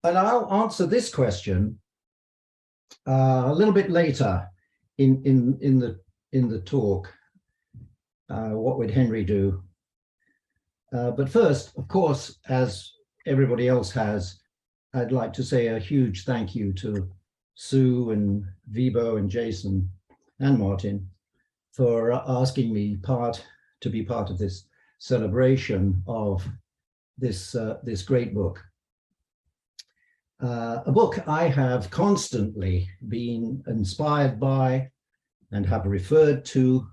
And I'll answer this question a little bit later in the talk. What would Henry do? But first, of course, as everybody else has, I'd like to say a huge thank you to Sue and Vibo and Jason and Martin for asking me to be part of this celebration of this great book. A book I have constantly been inspired by and have referred to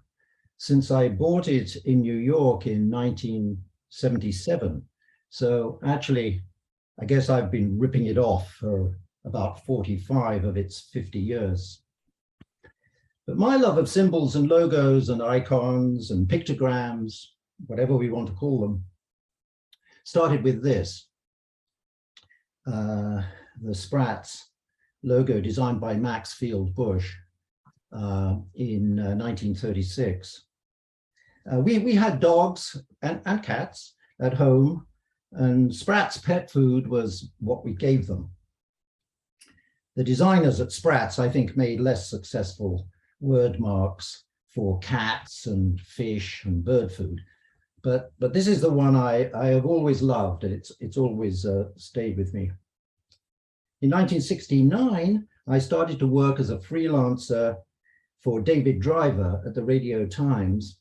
since I bought it in New York in 1977. So actually, I guess I've been ripping it off for about 45 of its 50 years. But my love of symbols and logos and icons and pictograms, whatever we want to call them, started with this. The Spratz logo designed by Max Field Bush in 1936. We had dogs and cats at home, and Spratz pet food was what we gave them. The designers at Spratz, I think, made less successful word marks for cats and fish and bird food. But this is the one I have always loved, and it's always stayed with me. In 1969, I started to work as a freelancer for David Driver at the Radio Times.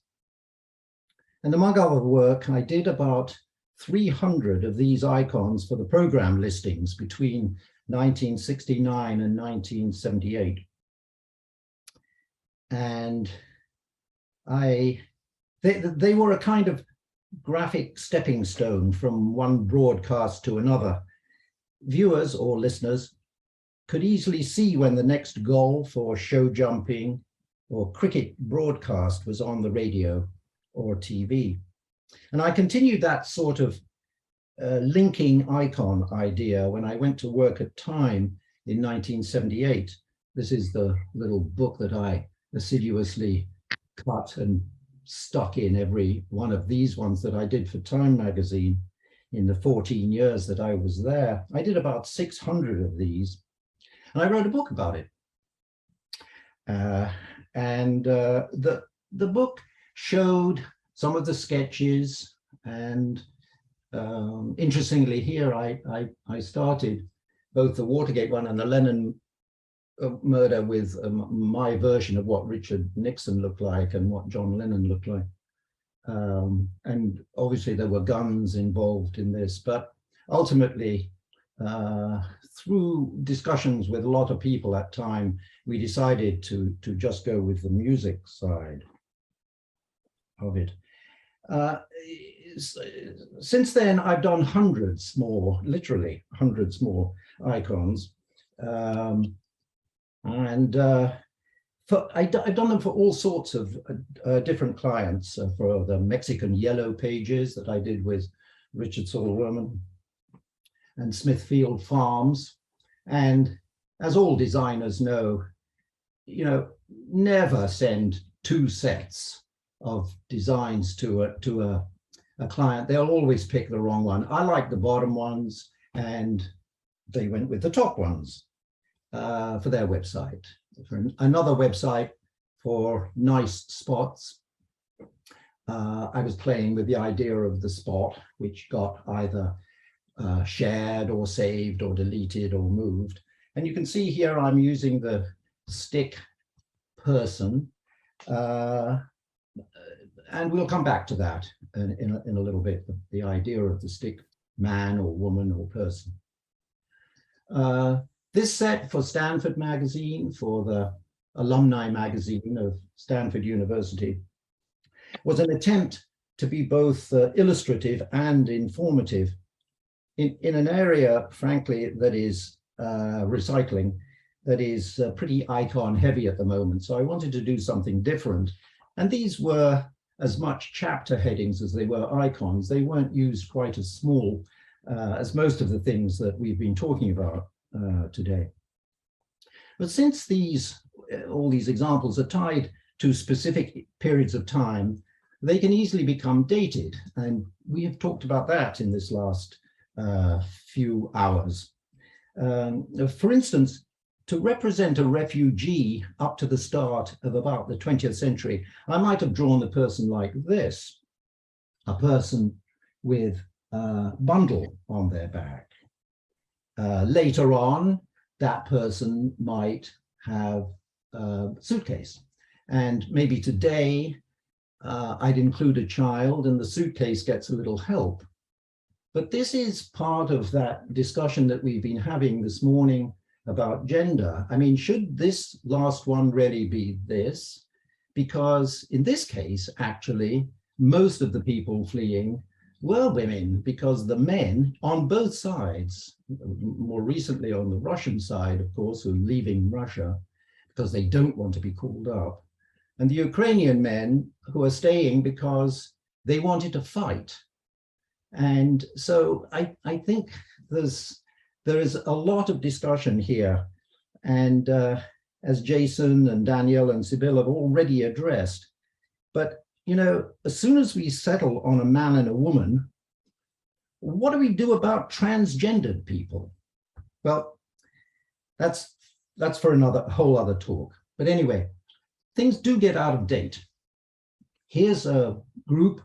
And among other work, I did about 300 of these icons for the program listings between 1969 and 1978. And they were a kind of graphic stepping stone from one broadcast to another. Viewers or listeners could easily see when the next golf or show jumping or cricket broadcast was on the radio or TV. And I continued that sort of linking icon idea when I went to work at Time in 1978. This is the little book that I assiduously cut and stuck in every one of these ones that I did for Time magazine in the 14 years that I was there. I did about 600 of these, and I wrote a book about it. The book showed some of the sketches, and interestingly here I started both the Watergate one and the Lennon murder with my version of what Richard Nixon looked like and what John Lennon looked like. And obviously there were guns involved in this, but ultimately through discussions with a lot of people at Time, we decided to just go with the music side of it. Since then, I've done hundreds more, literally hundreds more icons. I've done them for all sorts of different clients, for the Mexican Yellow Pages that I did with Richard Saul and Smithfield Farms. And as all designers know, never send two sets of designs to a client. They'll always pick the wrong one. I like the bottom ones, and they went with the top ones for their website. For another website for nice spots, I was playing with the idea of the spot, which got either shared or saved or deleted or moved. And you can see here I'm using the stick person, and we'll come back to that in a little bit, the idea of the stick man or woman or person. This set for Stanford magazine, for the alumni magazine of Stanford University, was an attempt to be both illustrative and informative in an area, frankly, that is recycling, that is pretty icon heavy at the moment. So I wanted to do something different. And these were as much chapter headings as they were icons. They weren't used quite as small as most of the things that we've been talking about today. But since all these examples are tied to specific periods of time, they can easily become dated. And we have talked about that in this last few hours. For instance, to represent a refugee up to the start of about the 20th century, I might have drawn a person like this, a person with a bundle on their back. Later on, that person might have a suitcase. And maybe today, I'd include a child and the suitcase gets a little help. But this is part of that discussion that we've been having this morning about gender. I mean, should this last one really be this? Because in this case, actually, most of the people fleeing were women, because the men on both sides, more recently on the Russian side, of course, who are leaving Russia because they don't want to be called up, and the Ukrainian men who are staying because they wanted to fight. And so I think there is a lot of discussion here. And as Jason and Daniel and Sybil have already addressed, but you know, as soon as we settle on a man and a woman, what do we do about transgendered people? Well, that's for another whole other talk. But anyway, things do get out of date. Here's a group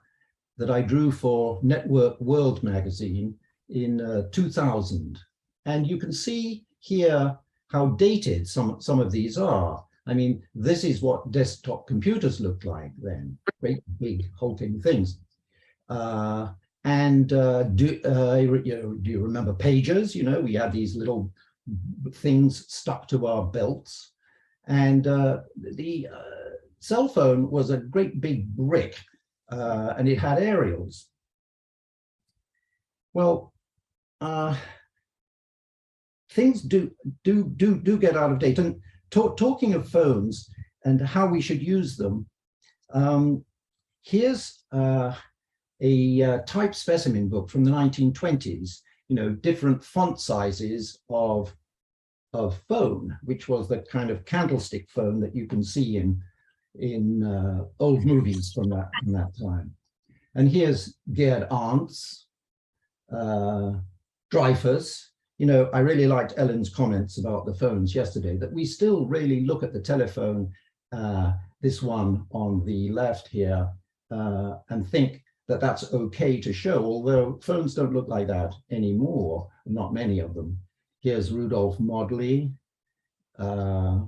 that I drew for Network World magazine in 2000. And you can see here how dated some of these are. I mean, this is what desktop computers looked like then, great big hulking things. Do you remember pagers? You know, we had these little things stuck to our belts. And the cell phone was a great big brick, and it had aerials. Well, things do get out of date. And talking of phones and how we should use them, here's a type specimen book from the 1920s, you know, different font sizes of phone, which was the kind of candlestick phone that you can see in old movies from that time. And here's Gerd Arndt's, Dreyfuss. You know, I really liked Ellen's comments about the phones yesterday, that we still really look at the telephone, this one on the left here, and think that that's okay to show, although phones don't look like that anymore, not many of them. Here's Rudolf Modley. I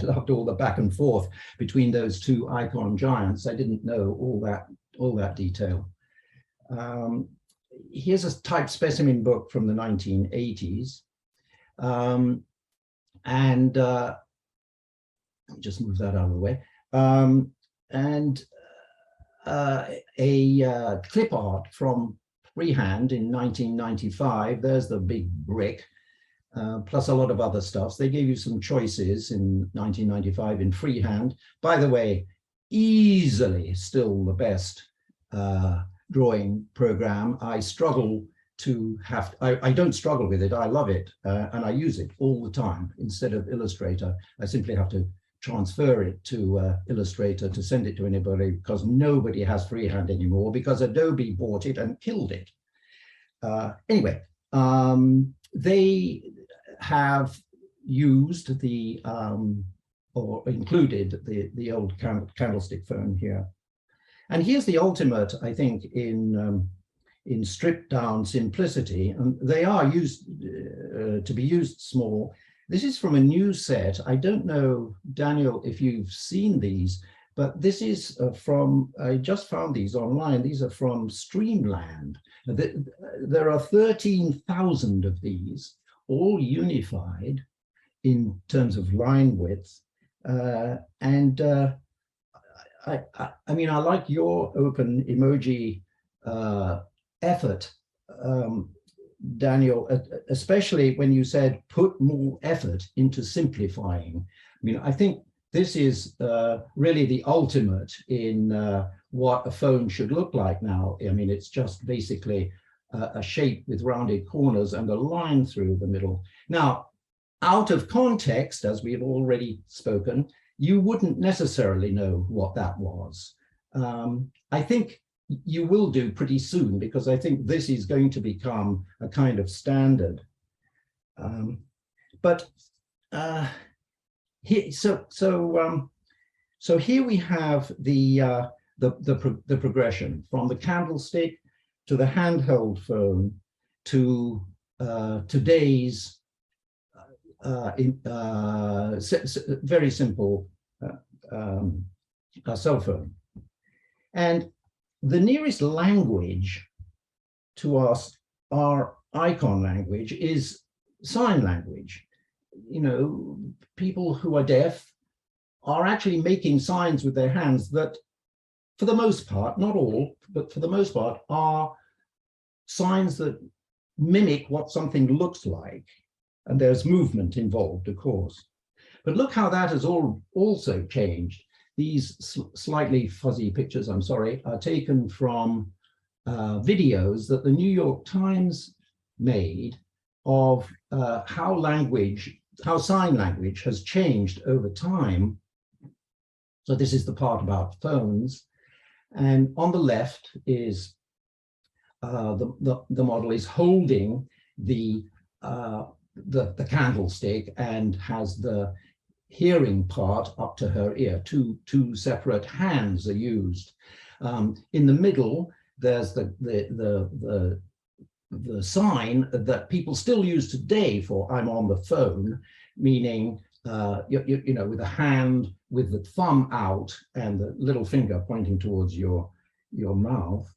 loved all the back and forth between those two icon giants. I didn't know all that detail. Here's a type specimen book from the 1980s. Let me just move that out of the way. A clip art from freehand in 1995. There's the big brick, plus a lot of other stuff. They gave you some choices in 1995 in freehand. By the way, easily still the best drawing program. I struggle to have, I don't struggle with it, I love it, and I use it all the time. Instead of Illustrator, I simply have to transfer it to Illustrator to send it to anybody, because nobody has freehand anymore, because Adobe bought it and killed it. Anyway, they have used the, or included the old candlestick phone here. And here's the ultimate, I think, in stripped down simplicity, and they are used to be used small. This is from a new set. I don't know, Daniel, if you've seen these, but this is I just found these online. These are from Streamland. There are 13,000 of these, all unified in terms of line width. I mean, I like your open emoji effort, Daniel, especially when you said put more effort into simplifying. I mean, I think this is really the ultimate in what a phone should look like now. I mean, it's just basically a shape with rounded corners and a line through the middle. Now, out of context, as we have already spoken, you wouldn't necessarily know what that was. I think you will do pretty soon, because I think this is going to become a kind of standard. So here we have the progression from the candlestick to the handheld phone to today's very simple cell phone. And the nearest language to us, our icon language, is sign language. You know, people who are deaf are actually making signs with their hands that, for the most part, not all, but for the most part, are signs that mimic what something looks like. And there's movement involved, of course. But look how that has also changed. These slightly fuzzy pictures, I'm sorry, are taken from videos that the New York Times made of how sign language has changed over time. So this is the part about phones. And on the left is the model is holding the candlestick and has the hearing part up to her ear. Two separate hands are used. In the middle, there's the sign that people still use today for "I'm on the phone," meaning you know, with a hand with the thumb out and the little finger pointing towards your mouth.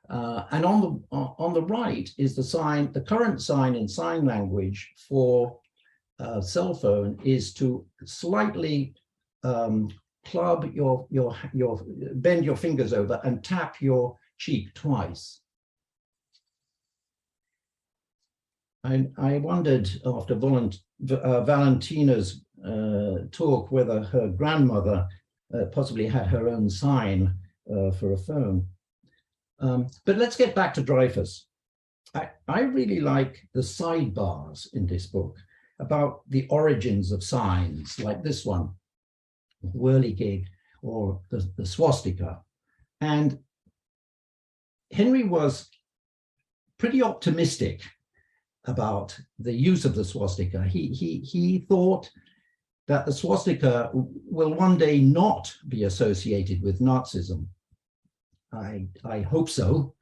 And on the right is the sign. The current sign in sign language for cell phone is to slightly club bend your fingers over and tap your cheek twice. I wondered after Valentina's talk whether her grandmother possibly had her own sign for a phone. But let's get back to Dreyfuss. I really like the sidebars in this book about the origins of signs, like this one, whirligig, or the swastika. And Henry was pretty optimistic about the use of the swastika. He thought that the swastika will one day not be associated with Nazism. I hope so,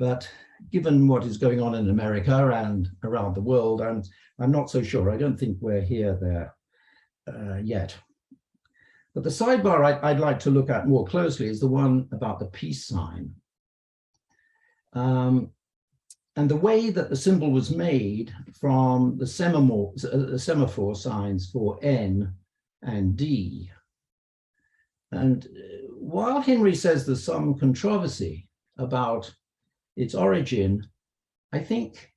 but given what is going on in America and around the world, I'm not so sure. I don't think we're there yet. But the sidebar I'd like to look at more closely is the one about the peace sign. And the way that the symbol was made from the semaphore signs for N and D. And while Henry says there's some controversy about its origin, I think,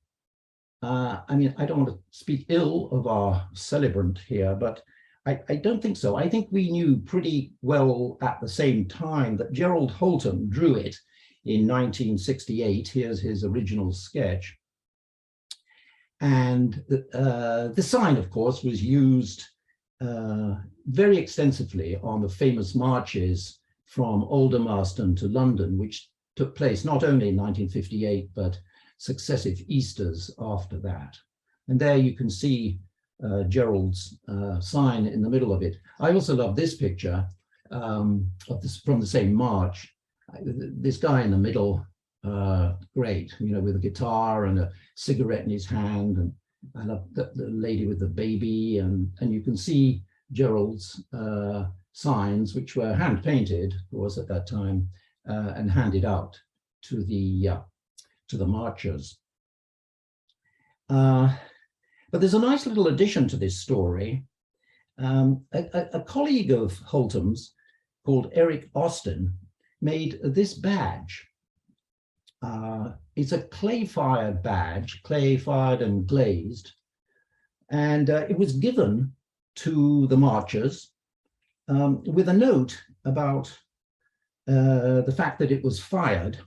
I mean, I don't want to speak ill of our celebrant here, but I don't think so. I think we knew pretty well at the same time that Gerald Holmes drew it in 1968. Here's his original sketch. And the sign, of course, was used very extensively on the famous marches from Aldermaston to London, which took place not only in 1958, but successive Easters after that. And there you can see Gerald's sign in the middle of it. I also love this picture from the same march. This guy in the middle, great, you know, with a guitar and a cigarette in his hand, and I love the lady with the baby, and you can see Gerald's signs, which were hand painted, of course, at that time, and handed out to the marchers. But there's a nice little addition to this story. A colleague of Holmes called Eric Austin made this badge. It's a clay-fired badge, clay-fired and glazed, and it was given to the marchers with a note about the fact that it was fired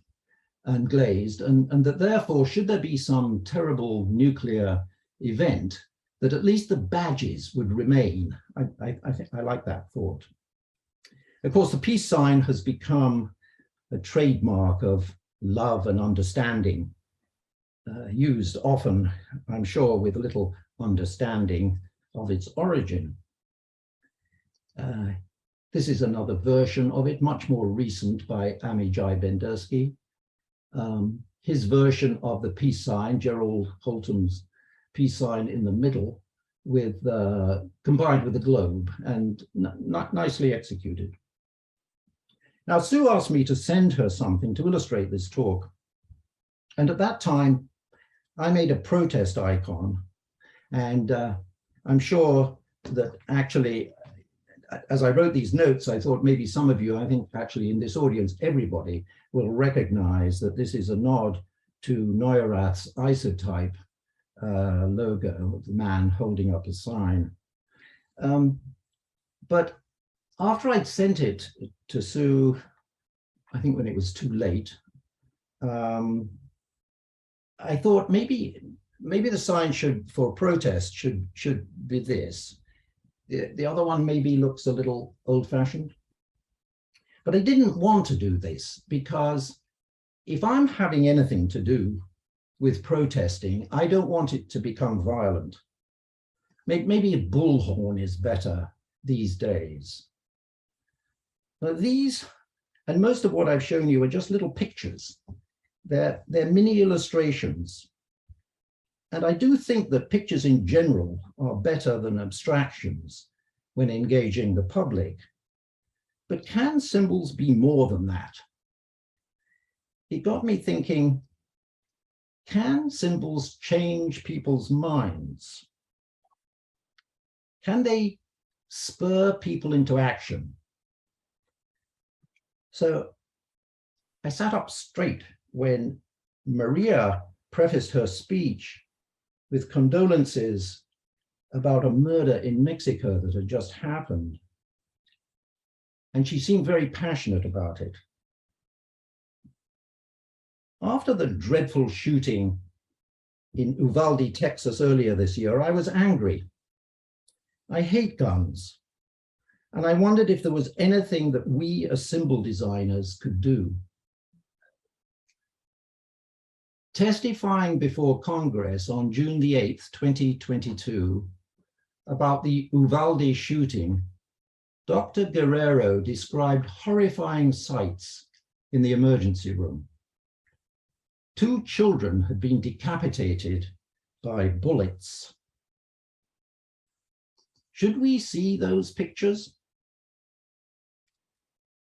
and glazed, and that therefore, should there be some terrible nuclear event, that at least the badges would remain. I think I like that thought. Of course, the peace sign has become a trademark of love and understanding, used often, I'm sure, with little understanding of its origin. This is another version of it, much more recent, by Amijai Bendersky. His version of the peace sign, Gerald Holtham's peace sign in the middle, with combined with the globe, and nicely executed. Now, Sue asked me to send her something to illustrate this talk. And at that time, I made a protest icon. And I'm sure that actually, as I wrote these notes, I thought maybe some of you, I think actually in this audience, everybody will recognize that this is a nod to Neurath's isotype logo of the man holding up a sign. But after I'd sent it to Sue, I think when it was too late, I thought maybe the sign for protest should be this. The other one maybe looks a little old-fashioned. But I didn't want to do this because if I'm having anything to do with protesting, I don't want it to become violent. Maybe a bullhorn is better these days. But these, and most of what I've shown you, are just little pictures. They're mini illustrations. And I do think that pictures in general are better than abstractions when engaging the public. But can symbols be more than that? It got me thinking, can symbols change people's minds? Can they spur people into action? So I sat up straight when Maria prefaced her speech with condolences about a murder in Mexico that had just happened. And she seemed very passionate about it. After the dreadful shooting in Uvalde, Texas earlier this year, I was angry. I hate guns. And I wondered if there was anything that we as symbol designers could do. Testifying before Congress on June the 8th, 2022, about the Uvalde shooting, Dr. Guerrero described horrifying sights in the emergency room. 2 children had been decapitated by bullets. Should we see those pictures?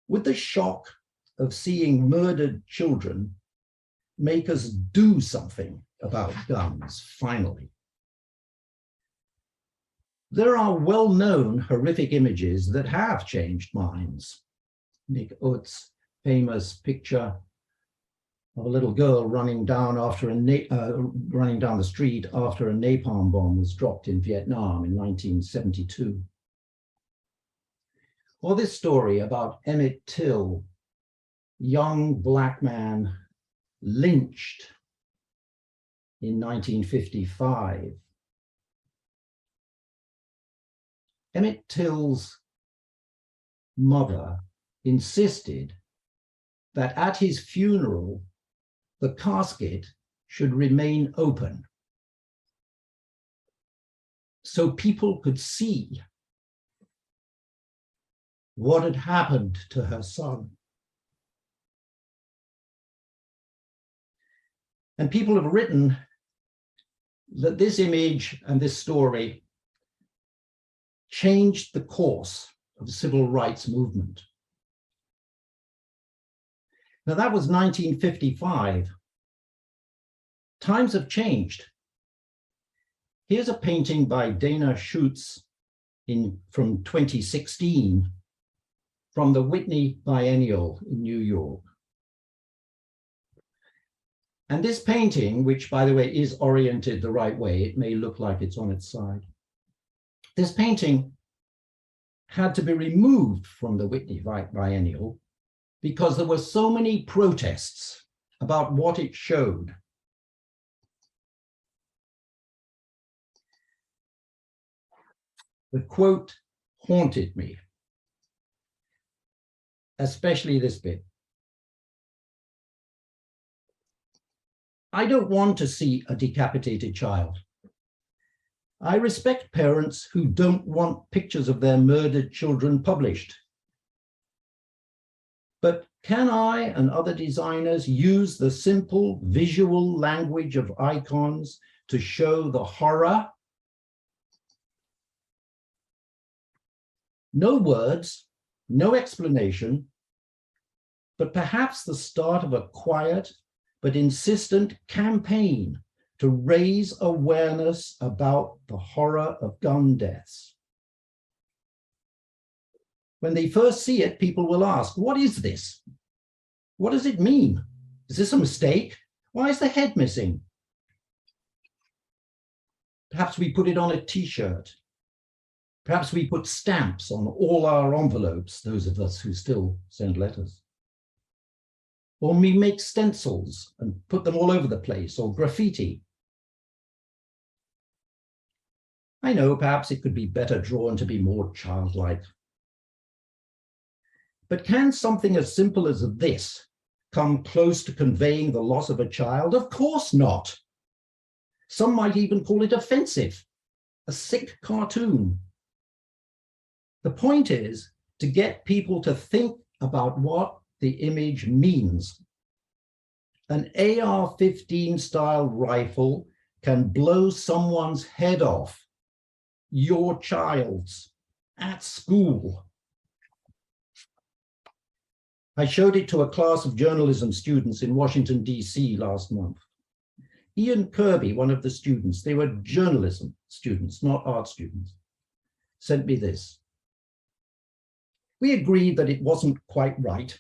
Would the shock of seeing murdered children make us do something about guns, finally? There are well-known horrific images that have changed minds. Nick Oates' famous picture of a little girl running down the street after a napalm bomb was dropped in Vietnam in 1972. Or this story about Emmett Till, young Black man lynched in 1955. Emmett Till's mother insisted that at his funeral, the casket should remain open so people could see what had happened to her son. And people have written that this image and this story changed the course of the civil rights movement. Now that was 1955. Times have changed. Here's a painting by Dana Schutz from 2016 from the Whitney Biennial in New York. And this painting, which by the way is oriented the right way, it may look like it's on its side. This painting had to be removed from the Whitney Biennial because there were so many protests about what it showed. The quote haunted me, especially this bit. I don't want to see a decapitated child. I respect parents who don't want pictures of their murdered children published. But can I and other designers use the simple visual language of icons to show the horror? No words, no explanation, but perhaps the start of a quiet but insistent campaign to raise awareness about the horror of gun deaths. When they first see it, people will ask, what is this? What does it mean? Is this a mistake? Why is the head missing? Perhaps we put it on a t-shirt. Perhaps we put stamps on all our envelopes, those of us who still send letters. Or we make stencils and put them all over the place, or graffiti. I know perhaps it could be better drawn to be more childlike. But can something as simple as this come close to conveying the loss of a child? Of course not. Some might even call it offensive, a sick cartoon. The point is to get people to think about what the image means. An AR-15 style rifle can blow someone's head off, your child's, at school. I showed it to a class of journalism students in Washington, D.C. last month. Ian Kirby, one of the students, they were journalism students, not art students, sent me this. We agreed that it wasn't quite right,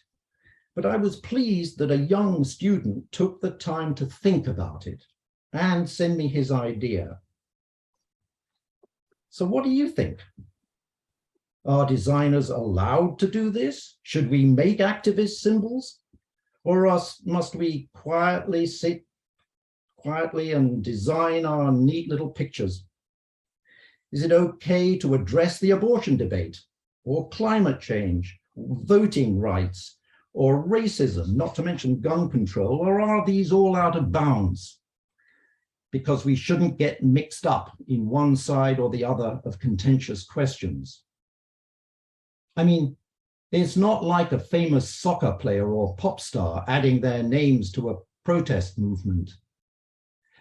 but I was pleased that a young student took the time to think about it and send me his idea. So what do you think? Are designers allowed to do this? Should we make activist symbols? Or must we sit quietly and design our neat little pictures? Is it okay to address the abortion debate, or climate change, or voting rights, or racism, not to mention gun control, or are these all out of bounds? Because we shouldn't get mixed up in one side or the other of contentious questions. I mean, it's not like a famous soccer player or pop star adding their names to a protest movement.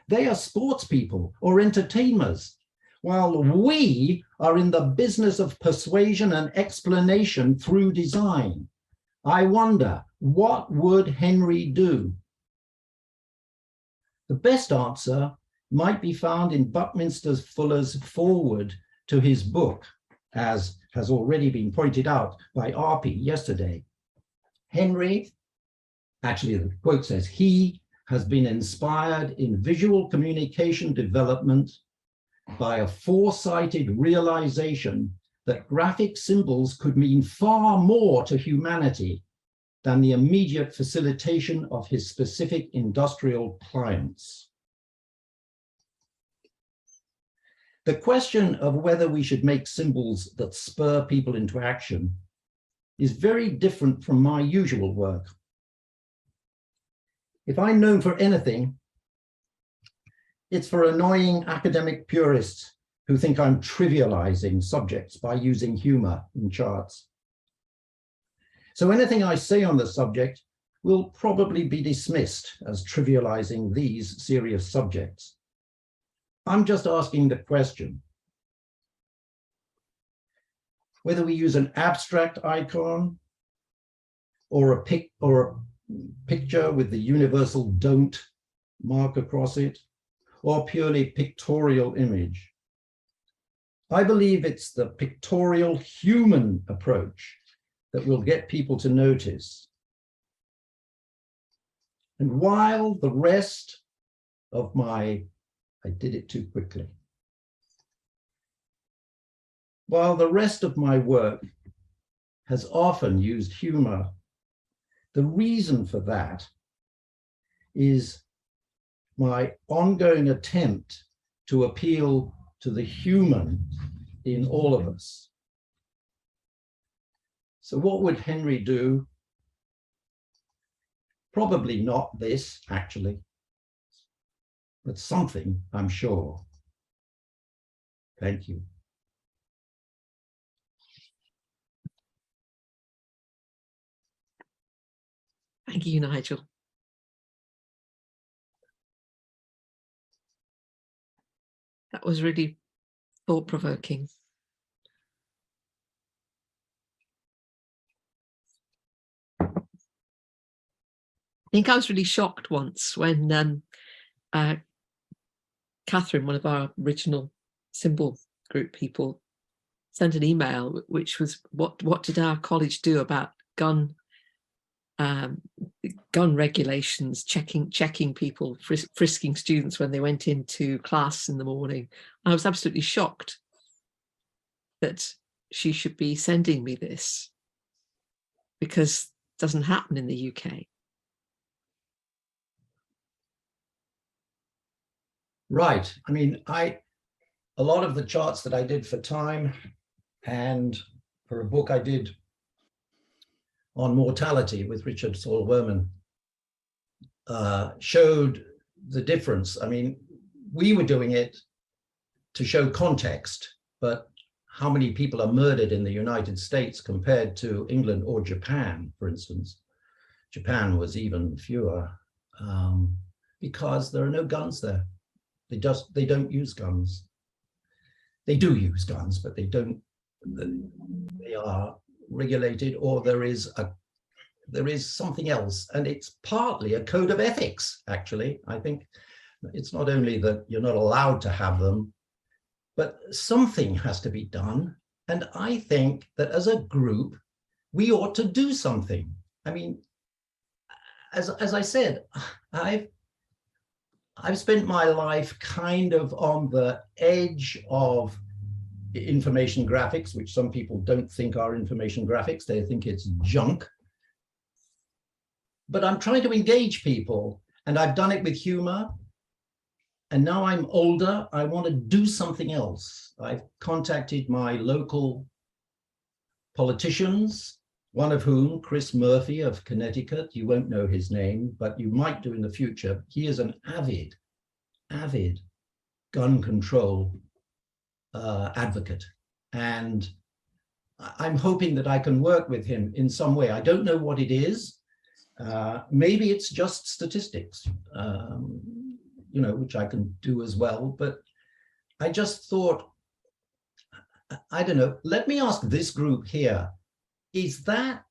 They are sports people or entertainers, while we are in the business of persuasion and explanation through design. I wonder, what would Henry do? The best answer might be found in Buckminster Fuller's foreword to his book, as has already been pointed out by Arpi yesterday. Henry, actually the quote says, he has been inspired in visual communication development by a foresighted realization that graphic symbols could mean far more to humanity than the immediate facilitation of his specific industrial clients. The question of whether we should make symbols that spur people into action is very different from my usual work. If I'm known for anything, it's for annoying academic purists who think I'm trivializing subjects by using humor in charts. So anything I say on the subject will probably be dismissed as trivializing these serious subjects. I'm just asking the question whether we use an abstract icon or a picture with the universal "don't" mark across it, or purely pictorial image. I believe it's the pictorial human approach that will get people to notice. And while the rest of my I did it too quickly. While the rest of my work has often used humor, the reason for that is my ongoing attempt to appeal to the human in all of us. So what would Henry do? Probably not this, actually. but something, I'm sure. Thank you. Thank you, Nigel. That was really thought-provoking. I think I was really shocked once when Catherine, one of our original Symbol group people, sent an email which was, what did our college do about gun regulations, checking people, frisking students when they went into class in the morning. I was absolutely shocked that she should be sending me this, because it doesn't happen in the UK. Right. I mean, a lot of the charts that I did for Time and for a book I did on mortality with Richard Saul Werman showed the difference. I mean, we were doing it to show context, but how many people are murdered in the United States compared to England or Japan, for instance? Japan was even fewer because there are no guns there. They don't use guns. They do use guns, but they don't. They are regulated, or there is something else, and it's partly a code of ethics. Actually, I think it's not only that you're not allowed to have them, but something has to be done. And I think that as a group, we ought to do something. I mean, as I said, I've spent my life kind of on the edge of information graphics, which some people don't think are information graphics. They think it's junk. But I'm trying to engage people, and I've done it with humor. And now I'm older, I want to do something else. I've contacted my local politicians, one of whom, Chris Murphy of Connecticut, you won't know his name, but you might do in the future. He is an avid gun control advocate. And I'm hoping that I can work with him in some way. I don't know what it is. Maybe it's just statistics, which I can do as well. But I just thought, I don't know, let me ask this group here, is that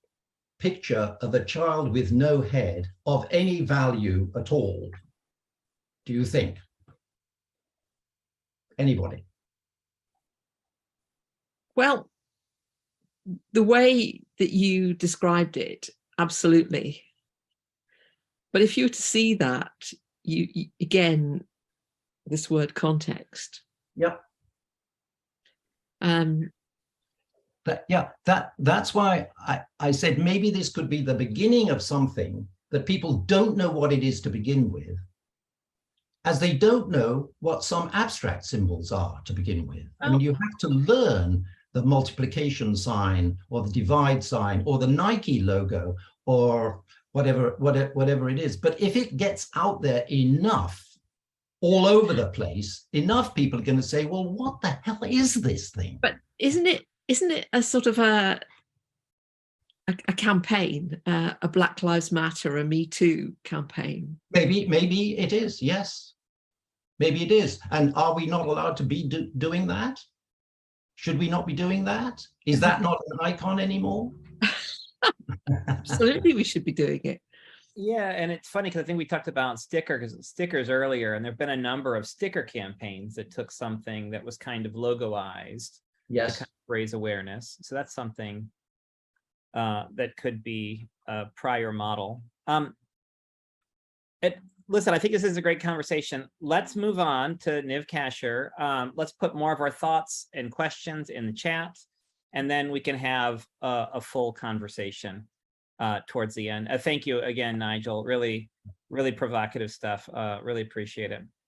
picture of a child with no head of any value at all, do you think? Anybody? Well, the way that you described it, absolutely. But if you were to see that, you again, this word context. Yep. That's why I said maybe this could be the beginning of something that people don't know what it is to begin with, as they don't know what some abstract symbols are to begin with. I mean, you have to learn the multiplication sign or the divide sign or the Nike logo or whatever it is. But if it gets out there enough, all over the place, enough people are going to say, well, what the hell is this thing? But isn't it a sort of a campaign, a Black Lives Matter, a Me Too campaign? Maybe it is, yes. Maybe it is. And are we not allowed to be doing that? Should we not be doing that? Is that not an icon anymore? Absolutely, we should be doing it. Yeah, and it's funny because I think we talked about stickers earlier, and there have been a number of sticker campaigns that took something that was kind of logoized, yes, to kind of raise awareness. So that's something that could be a prior model. Listen, I think this is a great conversation. Let's move on to Niv Kasher. Let's put more of our thoughts and questions in the chat, and then we can have a full conversation towards the end. Thank you again, Nigel. Really, really provocative stuff. Really appreciate it.